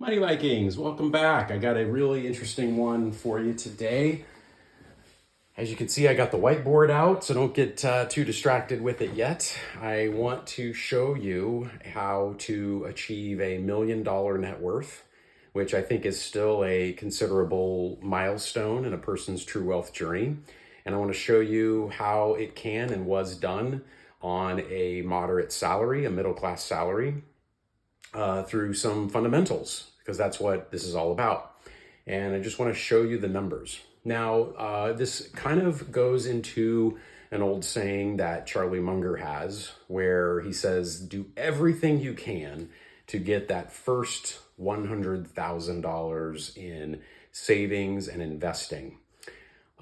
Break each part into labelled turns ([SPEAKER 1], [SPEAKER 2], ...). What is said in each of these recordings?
[SPEAKER 1] Money Vikings, welcome back. I got a really interesting one for you today. As you can see, I got the whiteboard out, so don't get too distracted with it yet. I want to show you how to achieve $1 million net worth, which I think is still a considerable milestone in a person's true wealth journey. And I want to show you how it can and was done on a moderate salary, a middle-class salary, through some fundamentals, because that's what this is all about. And I just want to show you the numbers. Now, this kind of goes into an old saying that Charlie Munger has, where he says, do everything you can to get that first $100,000 in savings and investing.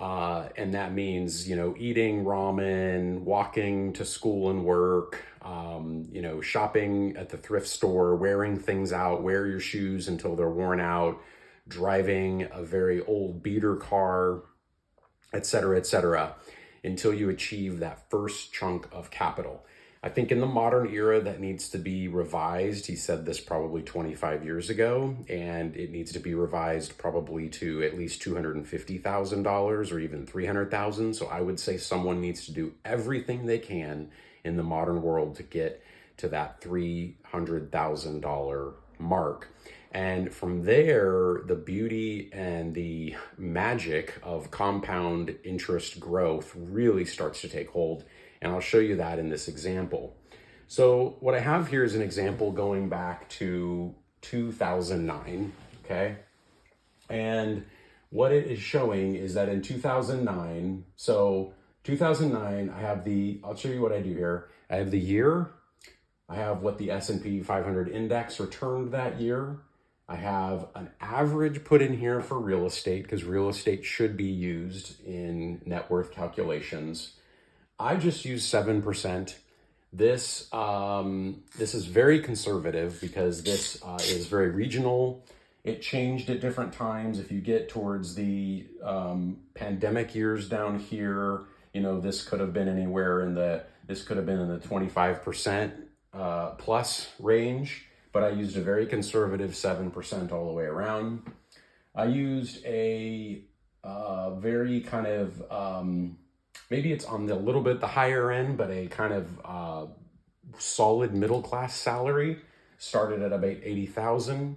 [SPEAKER 1] And that means, eating ramen, walking to school and work, shopping at the thrift store, wearing things out, wear your shoes until they're worn out, driving a very old beater car, etc., until you achieve that first chunk of capital. I think in the modern era that needs to be revised. He said this probably 25 years ago, and it needs to be revised probably to at least $250,000 or even $300,000. So I would say someone needs to do everything they can in the modern world to get to that $300,000 mark. And from there, the beauty and the magic of compound interest growth really starts to take hold. And I'll show you that in this example. So what I have here is an example going back to 2009, okay? And what it is showing is that in 2009, I'll show you what I do here. I have the year, I have what the S&P 500 index returned that year. I have an average put in here for real estate, because real estate should be used in net worth calculations. I just use 7%. This is very conservative because this is very regional. It changed at different times. If you get towards the pandemic years down here, this could have been anywhere in the 25% plus range, but I used a very conservative 7% all the way around. I used a very kind of, maybe it's on the little bit the higher end, but a kind of solid middle-class salary. Started at about 80,000,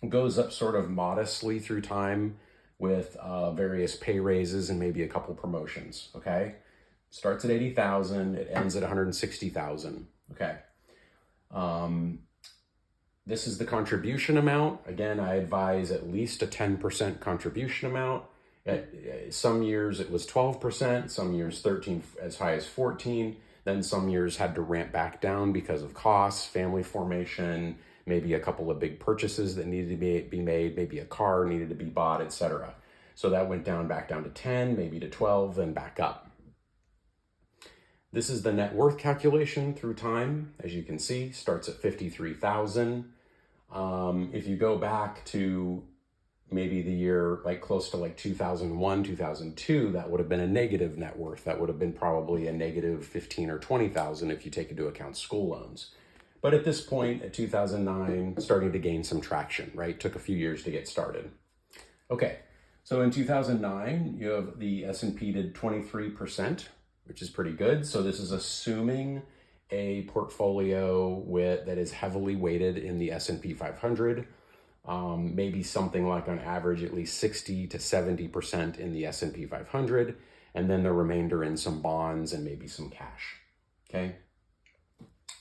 [SPEAKER 1] goes up sort of modestly through time with various pay raises and maybe a couple promotions, okay? Starts at 80,000, it ends at 160,000, okay? This is the contribution amount. Again, I advise at least a 10% contribution amount. Some years it was 12%, some years 13, as high as 14. Then some years had to ramp back down because of costs, family formation, maybe a couple of big purchases that needed to be made, maybe a car needed to be bought, etc. So that went back down to 10, maybe to 12, then back up. This is the net worth calculation through time. As you can see, starts at 53,000. If you go back to maybe the year close to 2001, 2002, that would have been a negative net worth. That would have been probably a negative 15 or 20,000 if you take into account school loans. But at this point, at 2009, starting to gain some traction, right? Took a few years to get started. Okay, so in 2009, you have the S&P did 23%, which is pretty good. So this is assuming a portfolio that is heavily weighted in the S&P 500. Maybe something like on average at least 60 to 70% in the S&P 500, and then the remainder in some bonds and maybe some cash, okay?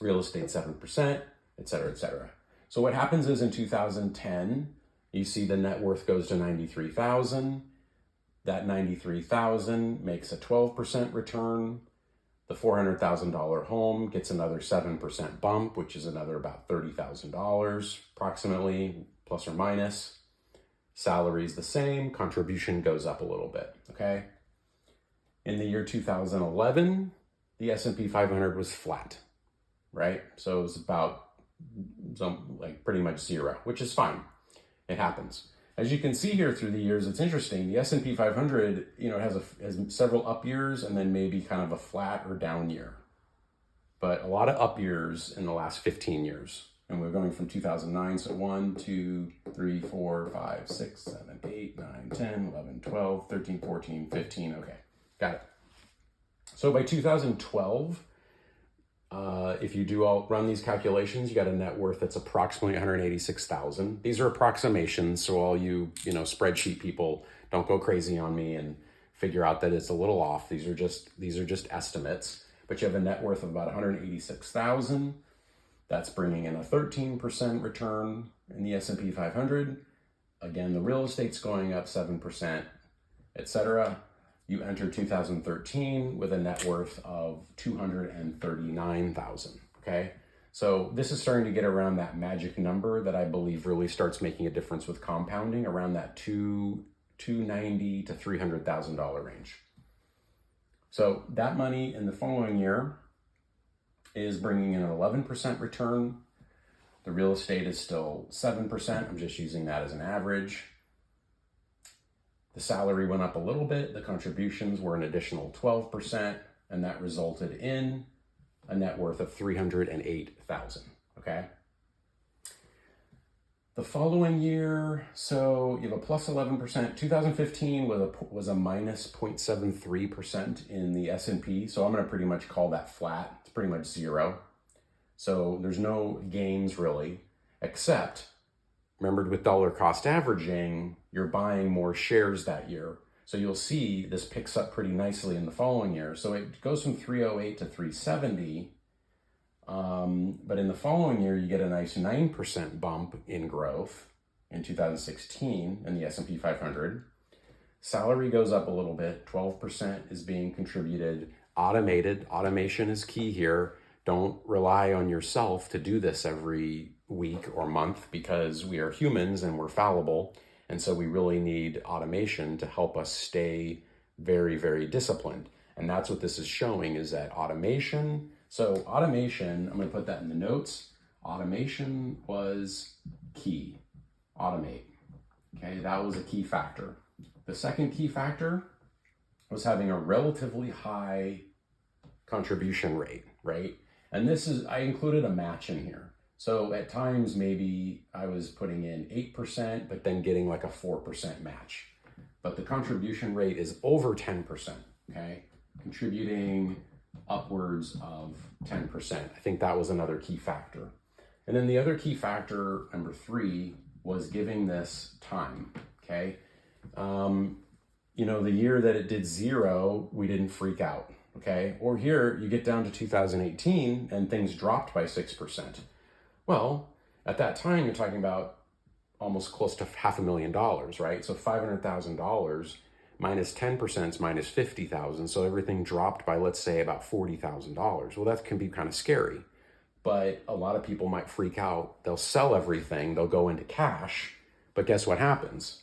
[SPEAKER 1] Real estate 7%, etc. So what happens is in 2010, you see the net worth goes to 93,000. That 93,000 makes a 12% return. The $400,000 home gets another 7% bump, which is another about $30,000 approximately, plus or minus. Salary is the same, contribution goes up a little bit, okay? In the year 2011, the S&P 500 was flat, right? So it was about pretty much zero, which is fine. It happens. As you can see here through the years, it's interesting. The S&P 500, has several up years and then maybe kind of a flat or down year, but a lot of up years in the last 15 years. And we're going from 2009, so 1, 2, 3, 4, 5, 6, 7, 8, 9, 10, 11, 12, 13, 14, 15. Okay, got it. So by 2012, if you do run these calculations, you got a net worth that's approximately 186,000. These are approximations, so all you spreadsheet people, don't go crazy on me and figure out that it's a little off. These are just estimates. But you have a net worth of about 186,000. That's bringing in a 13% return in the S&P 500. Again, the real estate's going up 7%, etc. You enter 2013 with a net worth of 239,000, okay? So this is starting to get around that magic number that I believe really starts making a difference with compounding, around that $290,000 to $300,000 range. So that money in the following year is bringing in an 11% return. The real estate is still 7%. I'm just using that as an average. The salary went up a little bit. The contributions were an additional 12%, and that resulted in a net worth of 308,000, okay? The following year, so you have a plus 11%. 2015 was a minus 0.73% in the S&P, so I'm gonna pretty much call that flat. It's pretty much zero. So there's no gains really, except, remembered with dollar cost averaging, you're buying more shares that year. So you'll see this picks up pretty nicely in the following year. So it goes from 308 to 370, but in the following year, you get a nice 9% bump in growth in 2016 in the S&P 500. Salary goes up a little bit, 12% is being contributed. Automation is key here. Don't rely on yourself to do this every week or month, because we are humans and we're fallible. And so we really need automation to help us stay very, very disciplined. And that's what this is showing, is that automation. So automation, I'm going to put that in the notes. Automation was key. Automate. Okay, that was a key factor. The second key factor was having a relatively high contribution rate, right? And I included a match in here. So at times, maybe I was putting in 8%, but then getting like a 4% match. But the contribution rate is over 10%, okay? Contributing upwards of 10%. I think that was another key factor. And then the other key factor, number 3, was giving this time, okay? The year that it did 0, we didn't freak out, okay? Or here, you get down to 2018 and things dropped by 6%. Well, at that time, you're talking about almost close to $500,000, right? So $500,000 minus 10% is minus 50,000. So everything dropped by, let's say, about $40,000. Well, that can be kind of scary, but a lot of people might freak out. They'll sell everything, they'll go into cash, but guess what happens?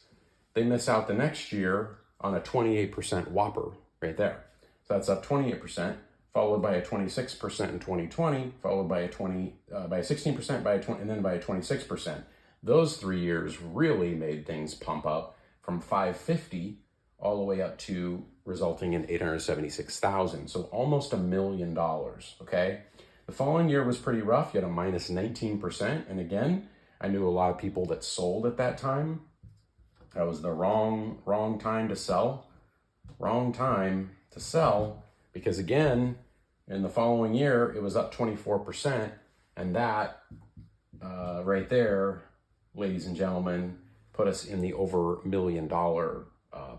[SPEAKER 1] They miss out the next year on a 28% whopper right there. So that's up 28%, followed by a 26% in 2020, followed by a 16%, and then by a 26%. Those 3 years really made things pump up from 550 all the way up to resulting in 876,000. So almost $1 million, okay? The following year was pretty rough. You had a minus 19%. And again, I knew a lot of people that sold at that time. That was the wrong time to sell. Wrong time to sell, because again, in the following year, it was up 24. And that right there, ladies and gentlemen, put us in the over $1 million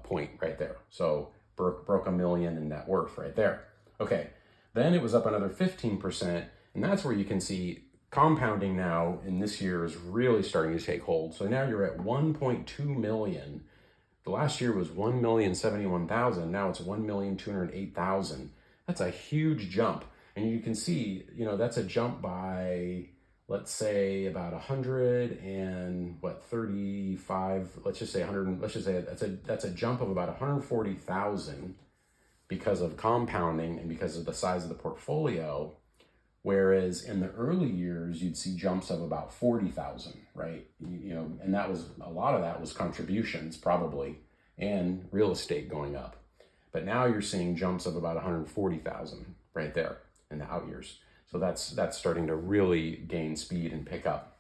[SPEAKER 1] point right there. So broke $1 million in net worth right there. Okay, then it was up another 15%, and that's where you can see compounding now in this year is really starting to take hold. So now you're at 1.2 million. The last year was 1,071,000. Now it's 1,208,000. That's a huge jump. And you can see, that's a jump by, let's say, about 135, let's just say 100, let's just say that's a jump of about 140,000 because of compounding and because of the size of the portfolio. Whereas in the early years, you'd see jumps of about 40,000, right? And that was, a lot of that was contributions probably, and real estate going up. But now you're seeing jumps of about 140,000 right there in the out years. So So that's starting to really gain speed and pick up.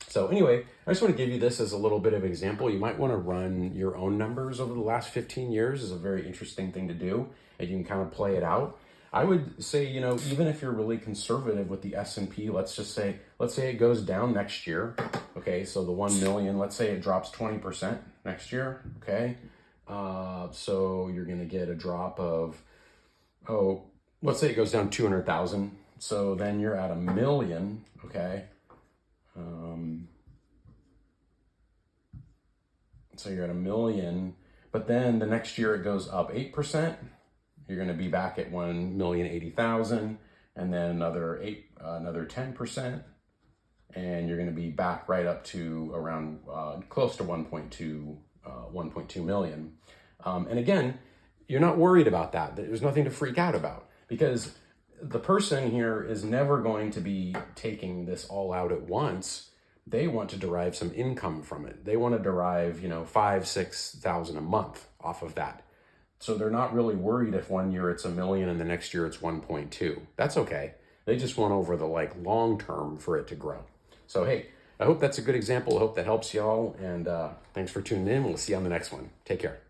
[SPEAKER 1] So anyway, I just want to give you this as a little bit of example. You might want to run your own numbers over the last 15 years. Is a very interesting thing to do, and you can kind of play it out. I would say, you know, even if you're really conservative with the S&P, let's say it goes down next year. Okay, so the 1 million, let's say it drops 20% next year. Okay, so you're going to get a drop of, let's say it goes down 200,000. So then you're at 1 million. Okay. So you're at 1 million, but then the next year it goes up 8%. You're going to be back at 1,080,000, and then another 10%, and you're going to be back right up to around close to 1.2 million. And again, you're not worried about that. There's nothing to freak out about, because the person here is never going to be taking this all out at once. They want to derive some income from it. They want to derive, you know, 5,000-6,000 a month off of that. So they're not really worried if 1 year it's 1 million and the next year it's 1.2. That's okay. They just want over the long term for it to grow. So hey, I hope that's a good example. I hope that helps y'all. And thanks for tuning in. We'll see you on the next one. Take care.